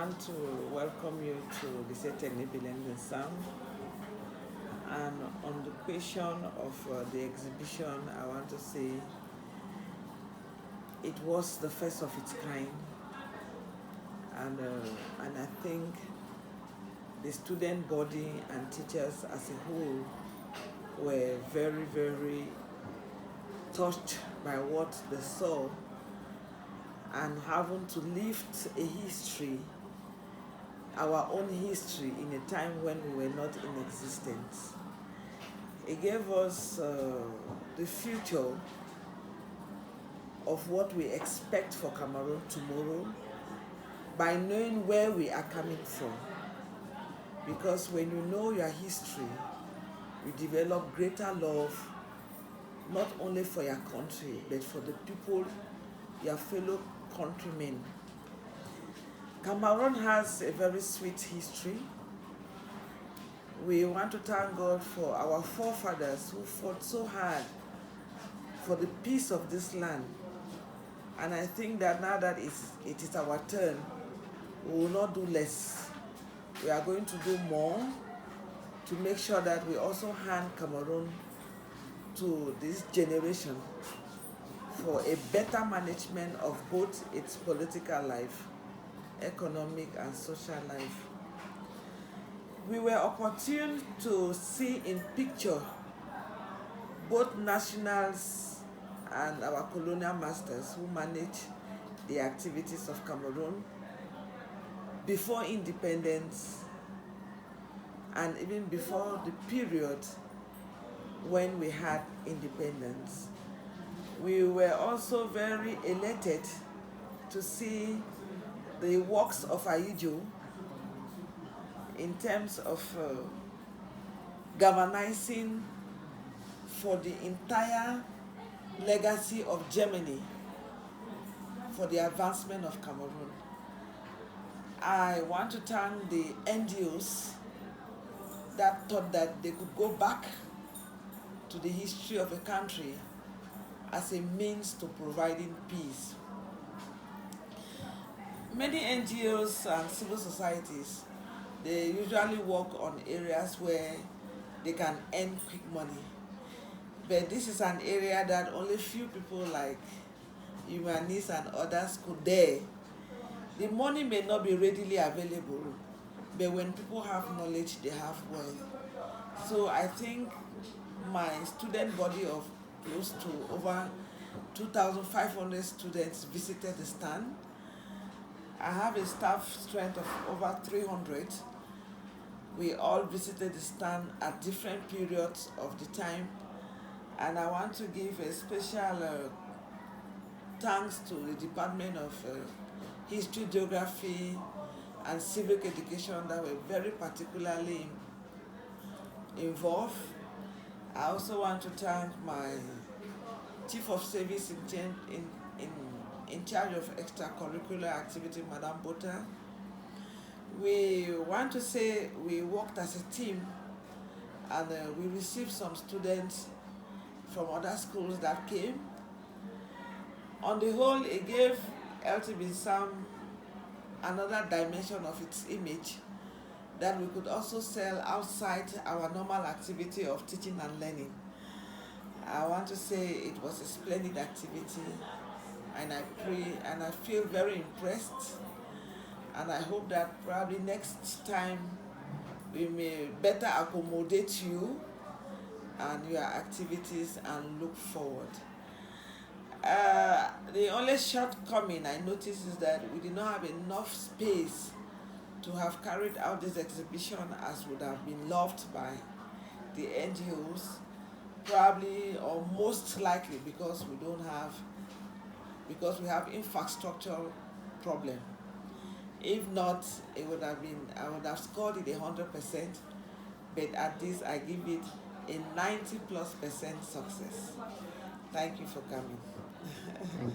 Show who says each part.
Speaker 1: want to welcome you to the Bilingual Nsam. And on the question of the exhibition, I want to say it was the first of its kind. And I think the student body and teachers as a whole were very, very touched by what they saw, and having to lift a history, our own history, in a time when we were not in existence. It gave us the future of what we expect for Cameroon tomorrow by knowing where we are coming from. Because when you know your history, you develop greater love, not only for your country, but for the people, your fellow countrymen. Cameroon has a very sweet history. We want to thank God for our forefathers who fought so hard for the peace of this land. And I think that now that it is our turn, we will not do less. We are going to do more to make sure that we also hand Cameroon to this generation for a better management of both its political life, economic and social life. We were opportune to see in picture both nationals and our colonial masters who managed the activities of Cameroon before independence and even before the period when we had independence. We were also very elated to see the works of Ayijo in terms of galvanizing for the entire legacy of Germany for the advancement of Cameroon. I want to thank the NGOs that thought that they could go back to the history of a country as a means to providing peace. Many NGOs and civil societies, they usually work on areas where they can earn quick money. But this is an area that only few people like Humanees and others could dare. The money may not be readily available, but when people have knowledge, they have wealth. So I think my student body of close to over 2,500 students visited the stand. I have a staff strength of over 300. We all visited the stand at different periods of the time. And I want to give a special thanks to the Department of History, Geography, and Civic Education that were very particularly involved. I also want to thank my Chief of Service in charge of extracurricular activity, Madam Bota. We want to say we worked as a team, and we received some students from other schools that came. On the whole, it gave Nsam another dimension of its image that we could also sell outside our normal activity of teaching and learning. I want to say it was a splendid activity, and I feel very impressed, and I hope that probably next time we may better accommodate you and your activities and look forward. The only shortcoming I noticed is that we did not have enough space to have carried out this exhibition as would have been loved by the NGOs, probably or most likely because we have infrastructure problem. If not, it would have been, I would have scored it 100%, but at this I give it a 90+% success. Thank you for coming.